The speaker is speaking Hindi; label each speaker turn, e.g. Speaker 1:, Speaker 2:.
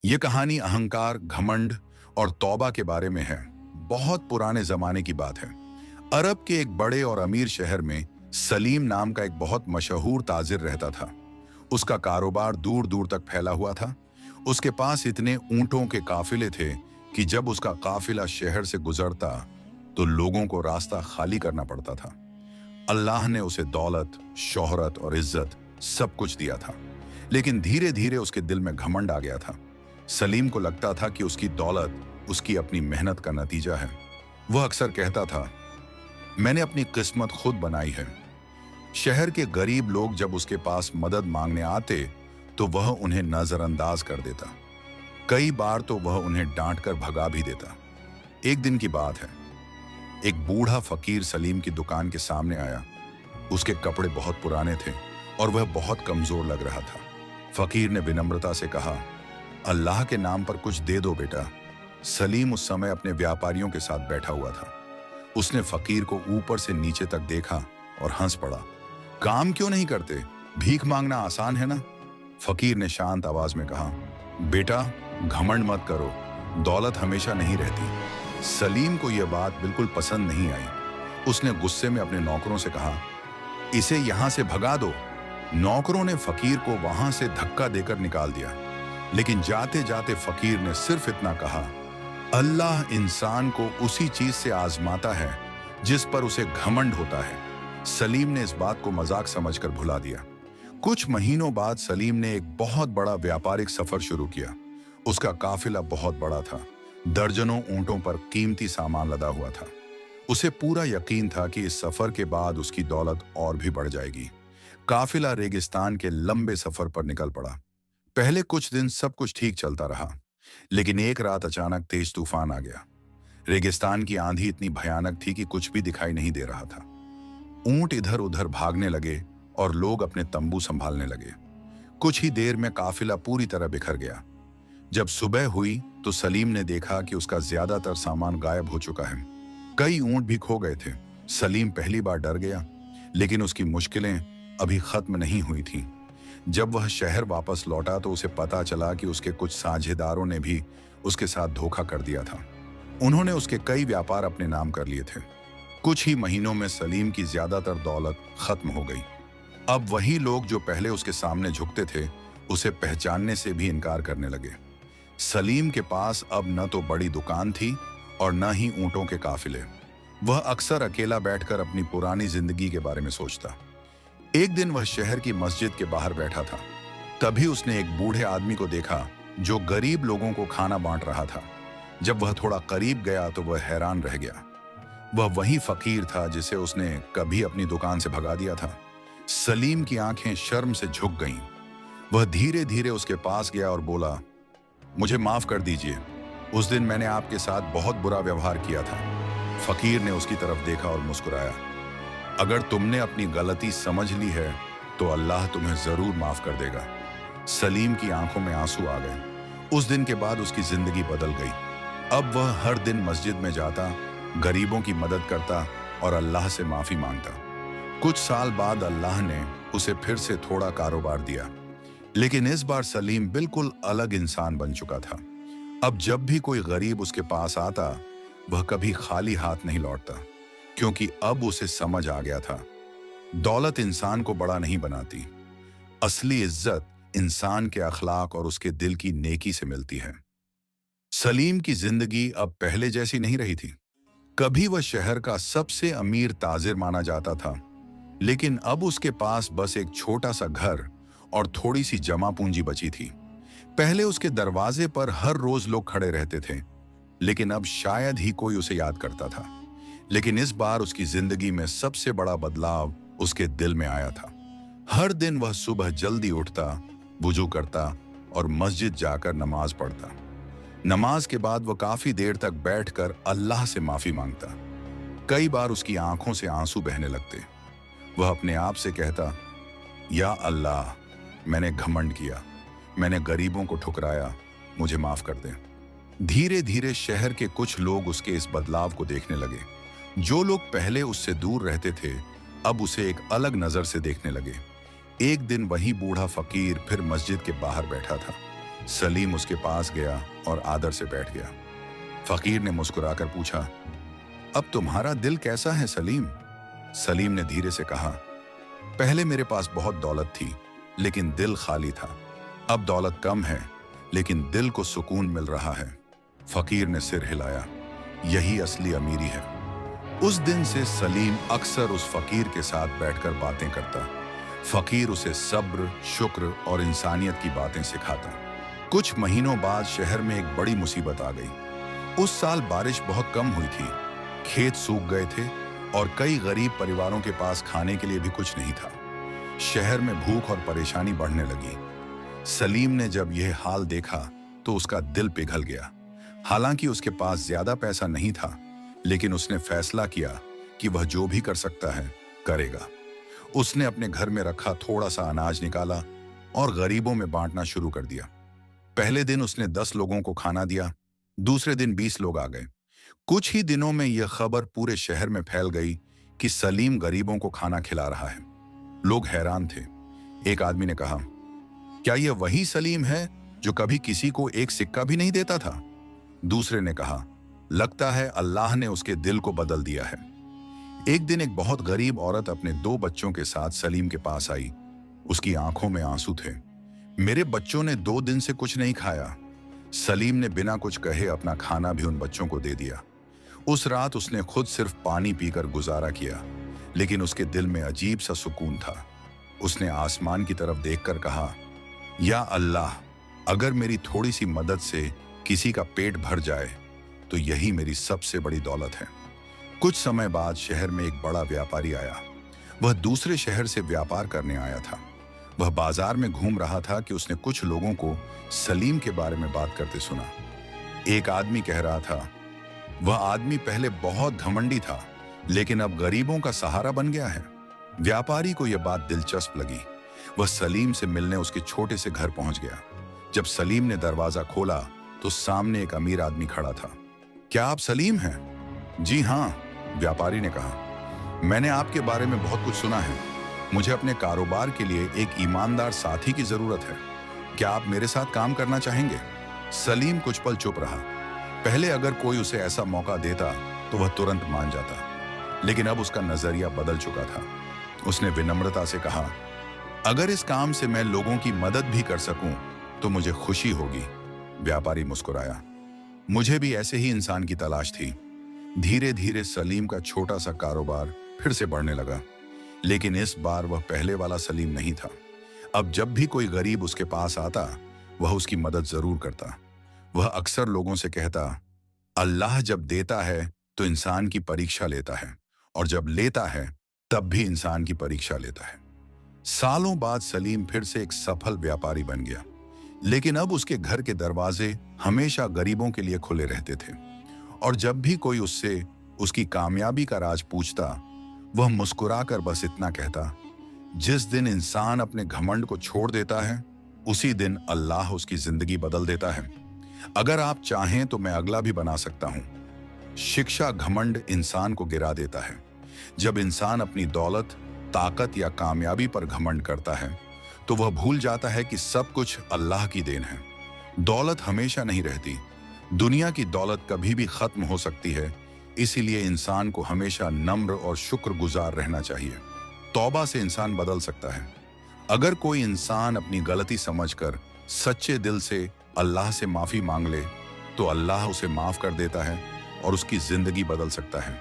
Speaker 1: ये कहानी अहंकार, घमंड और तौबा के बारे में है। बहुत पुराने जमाने की बात है। अरब के एक बड़े और अमीर शहर में सलीम नाम का एक बहुत मशहूर ताजिर रहता था। उसका कारोबार दूर दूर तक फैला हुआ था। उसके पास इतने ऊंटों के काफिले थे कि जब उसका काफिला शहर से गुजरता तो लोगों को रास्ता खाली करना पड़ता था। अल्लाह ने उसे दौलत, शोहरत और इज्जत सब कुछ दिया था, लेकिन धीरे धीरे उसके दिल में घमंड आ गया था। सलीम को लगता था कि उसकी दौलत उसकी अपनी मेहनत का नतीजा है। वह अक्सर कहता था, मैंने अपनी किस्मत खुद बनाई है। शहर के गरीब लोग जब उसके पास मदद मांगने आते तो वह उन्हें नजरअंदाज कर देता। कई बार तो वह उन्हें डांट कर भगा भी देता। एक दिन की बात है, एक बूढ़ा फकीर सलीम की दुकान के सामने आया। उसके कपड़े बहुत पुराने थे और वह बहुत कमजोर लग रहा था। फकीर ने विनम्रता से कहा, अल्लाह के नाम पर कुछ दे दो बेटा। सलीम उस समय अपने व्यापारियों के साथ बैठा हुआ था। उसने फकीर को ऊपर से नीचे तक देखा और हंस पड़ा। काम क्यों नहीं करते? भीख मांगना आसान है ना? फकीर ने शांत आवाज में कहा, बेटा घमंड मत करो, दौलत हमेशा नहीं रहती। सलीम को यह बात बिल्कुल पसंद नहीं आई। उसने गुस्से में अपने नौकरों से कहा, इसे यहां से भगा दो। नौकरों ने फकीर को वहां से धक्का देकर निकाल दिया, लेकिन जाते जाते फकीर ने सिर्फ इतना कहा, अल्लाह इंसान को उसी चीज से आजमाता है जिस पर उसे घमंड होता है। सलीम ने इस बात को मजाक समझकर भुला दिया। कुछ महीनों बाद सलीम ने एक बहुत बड़ा व्यापारिक सफर शुरू किया। उसका काफिला बहुत बड़ा था। दर्जनों ऊंटों पर कीमती सामान लदा हुआ था। उसे पूरा यकीन था कि इस सफर के बाद उसकी दौलत और भी बढ़ जाएगी। काफिला रेगिस्तान के लंबे सफर पर निकल पड़ा। पहले कुछ दिन सब कुछ ठीक चलता रहा, लेकिन एक रात अचानक तेज तूफान आ गया। रेगिस्तान की आंधी इतनी भयानक थी कि कुछ भी दिखाई नहीं दे रहा था। ऊंट इधर उधर भागने लगे और लोग अपने तंबू संभालने लगे। कुछ ही देर में काफिला पूरी तरह बिखर गया। जब सुबह हुई तो सलीम ने देखा कि उसका ज्यादातर सामान गायब हो चुका है। कई ऊंट भी खो गए थे। सलीम पहली बार डर गया, लेकिन उसकी मुश्किलें अभी खत्म नहीं हुई थीं। जब वह शहर वापस लौटा तो उसे पता चला कि उसके कुछ साझेदारों ने भी उसके साथ धोखा कर दिया था। उन्होंने उसके कई व्यापार अपने नाम कर लिए थे। कुछ ही महीनों में सलीम की ज्यादातर दौलत खत्म हो गई। अब वही लोग जो पहले उसके सामने झुकते थे, उसे पहचानने से भी इनकार करने लगे। सलीम के पास अब न तो बड़ी दुकान थी और न ही ऊंटों के काफिले। वह अक्सर अकेला बैठकर अपनी पुरानी जिंदगी के बारे में सोचता। एक दिन वह शहर की मस्जिद के बाहर बैठा था। तभी उसने एक बूढ़े आदमी को देखा जो गरीब लोगों को खाना बांट रहा था। जब वह थोड़ा करीब गया तो वह हैरान रह गया। वह वही फकीर था जिसे उसने कभी अपनी दुकान से भगा दिया था। सलीम की आंखें शर्म से झुक गईं। वह धीरे धीरे उसके पास गया और बोला, मुझे माफ कर दीजिए, उस दिन मैंने आपके साथ बहुत बुरा व्यवहार किया था। फकीर ने उसकी तरफ देखा और मुस्कुराया, अगर तुमने अपनी गलती समझ ली है तो अल्लाह तुम्हें जरूर माफ कर देगा। सलीम की आंखों में आंसू आ गए। उस दिन के बाद उसकी जिंदगी बदल गई। अब वह हर दिन मस्जिद में जाता, गरीबों की मदद करता और अल्लाह से माफी मांगता। कुछ साल बाद अल्लाह ने उसे फिर से थोड़ा कारोबार दिया, लेकिन इस बार सलीम बिल्कुल अलग इंसान बन चुका था। अब जब भी कोई गरीब उसके पास आता, वह कभी खाली हाथ नहीं लौटता, क्योंकि अब उसे समझ आ गया था, दौलत इंसान को बड़ा नहीं बनाती। असली इज्जत इंसान के अखलाक और उसके दिल की नेकी से मिलती है। सलीम की जिंदगी अब पहले जैसी नहीं रही थी। कभी वह शहर का सबसे अमीर ताजिर माना जाता था, लेकिन अब उसके पास बस एक छोटा सा घर और थोड़ी सी जमा पूंजी बची थी। पहले उसके दरवाजे पर हर रोज लोग खड़े रहते थे, लेकिन अब शायद ही कोई उसे याद करता था। लेकिन इस बार उसकी जिंदगी में सबसे बड़ा बदलाव उसके दिल में आया था। हर दिन वह सुबह जल्दी उठता, वुजू करता और मस्जिद जाकर नमाज पढ़ता। नमाज के बाद वह काफी देर तक बैठकर अल्लाह से माफी मांगता। कई बार उसकी आंखों से आंसू बहने लगते। वह अपने आप से कहता, या अल्लाह, मैंने घमंड किया, मैंने गरीबों को ठुकराया, मुझे माफ कर दे। धीरे धीरे शहर के कुछ लोग उसके इस बदलाव को देखने लगे। जो लोग पहले उससे दूर रहते थे, अब उसे एक अलग नजर से देखने लगे। एक दिन वही बूढ़ा फकीर फिर मस्जिद के बाहर बैठा था। सलीम उसके पास गया और आदर से बैठ गया। फकीर ने मुस्कुराकर पूछा, अब तुम्हारा दिल कैसा है सलीम? सलीम ने धीरे से कहा, पहले मेरे पास बहुत दौलत थी, लेकिन दिल खाली था। अब दौलत कम है, लेकिन दिल को सुकून मिल रहा है। फकीर ने सिर हिलाया, यही असली अमीरी है। उस दिन से सलीम अक्सर उस फकीर के साथ बैठकर बातें करता। फकीर उसे सब्र, शुक्र और इंसानियत की बातें सिखाता। कुछ महीनों बाद शहर में एक बड़ी मुसीबत आ गई। उस साल बारिश बहुत कम हुई थी, खेत सूख गए थे और कई गरीब परिवारों के पास खाने के लिए भी कुछ नहीं था। शहर में भूख और परेशानी बढ़ने लगी। सलीम ने जब यह हाल देखा तो उसका दिल पिघल गया। हालांकि उसके पास ज्यादा पैसा नहीं था, लेकिन उसने फैसला किया कि वह जो भी कर सकता है करेगा। उसने अपने घर में रखा थोड़ा सा अनाज निकाला और गरीबों में बांटना शुरू कर दिया। पहले दिन उसने 10 लोगों को खाना दिया, दूसरे दिन 20 लोग आ गए। कुछ ही दिनों में यह खबर पूरे शहर में फैल गई कि सलीम गरीबों को खाना खिला रहा है। लोग हैरान थे। एक आदमी ने कहा, क्या यह वही सलीम है जो कभी किसी को एक सिक्का भी नहीं देता था? दूसरे ने कहा, लगता है अल्लाह ने उसके दिल को बदल दिया है। एक दिन एक बहुत गरीब औरत अपने 2 बच्चों के साथ सलीम के पास आई। उसकी आंखों में आंसू थे। मेरे बच्चों ने 2 दिन से कुछ नहीं खाया। सलीम ने बिना कुछ कहे अपना खाना भी उन बच्चों को दे दिया। उस रात उसने खुद सिर्फ पानी पीकर गुजारा किया, लेकिन उसके दिल में अजीब सा सुकून था। उसने आसमान की तरफ देखकर कहा, या अल्लाह, अगर मेरी थोड़ी सी मदद से किसी का पेट भर जाए तो यही मेरी सबसे बड़ी दौलत है। कुछ समय बाद शहर में एक बड़ा व्यापारी आया। वह दूसरे शहर से व्यापार करने आया था। वह बाजार में घूम रहा था कि उसने कुछ लोगों को सलीम के बारे में बात करते सुना। एक आदमी कह रहा था, वह आदमी पहले बहुत घमंडी था, लेकिन अब गरीबों का सहारा बन गया है। व्यापारी को यह बात दिलचस्प लगी। वह सलीम से मिलने उसके छोटे से घर पहुंच गया। जब सलीम ने दरवाजा खोला तो सामने एक अमीर आदमी खड़ा था। क्या आप सलीम हैं? जी हाँ, व्यापारी ने कहा। मैंने आपके बारे में बहुत कुछ सुना है। मुझे अपने कारोबार के लिए एक ईमानदार साथी की जरूरत है। क्या आप मेरे साथ काम करना चाहेंगे? सलीम कुछ पल चुप रहा। पहले अगर कोई उसे ऐसा मौका देता तो वह तुरंत मान जाता, लेकिन अब उसका नजरिया बदल चुका था। उसने विनम्रता से कहा, अगर इस काम से मैं लोगों की मदद भी कर सकूं तो मुझे खुशी होगी। व्यापारी मुस्कुराया, मुझे भी ऐसे ही इंसान की तलाश थी। धीरे धीरे सलीम का छोटा सा कारोबार फिर से बढ़ने लगा, लेकिन इस बार वह पहले वाला सलीम नहीं था। अब जब भी कोई गरीब उसके पास आता, वह उसकी मदद जरूर करता। वह अक्सर लोगों से कहता, अल्लाह जब देता है तो इंसान की परीक्षा लेता है, और जब लेता है तब भी इंसान की परीक्षा लेता है। सालों बाद सलीम फिर से एक सफल व्यापारी बन गया, लेकिन अब उसके घर के दरवाजे हमेशा गरीबों के लिए खुले रहते थे। और जब भी कोई उससे उसकी कामयाबी का राज पूछता, वह मुस्कुराकर बस इतना कहता, जिस दिन इंसान अपने घमंड को छोड़ देता है, उसी दिन अल्लाह उसकी जिंदगी बदल देता है। अगर आप चाहें तो मैं अगला भी बना सकता हूं। शिक्षा घमंड इंसान को गिरा देता है। जब इंसान अपनी दौलत, ताकत या कामयाबी पर घमंड करता है तो वह भूल जाता है कि सब कुछ अल्लाह की देन है। दौलत हमेशा नहीं रहती। दुनिया की दौलत कभी भी खत्म हो सकती है, इसीलिए इंसान को हमेशा नम्र और शुक्रगुजार रहना चाहिए। तौबा से इंसान बदल सकता है। अगर कोई इंसान अपनी गलती समझकर सच्चे दिल से अल्लाह से माफी मांग ले तो अल्लाह उसे माफ कर देता है और उसकी जिंदगी बदल सकता है।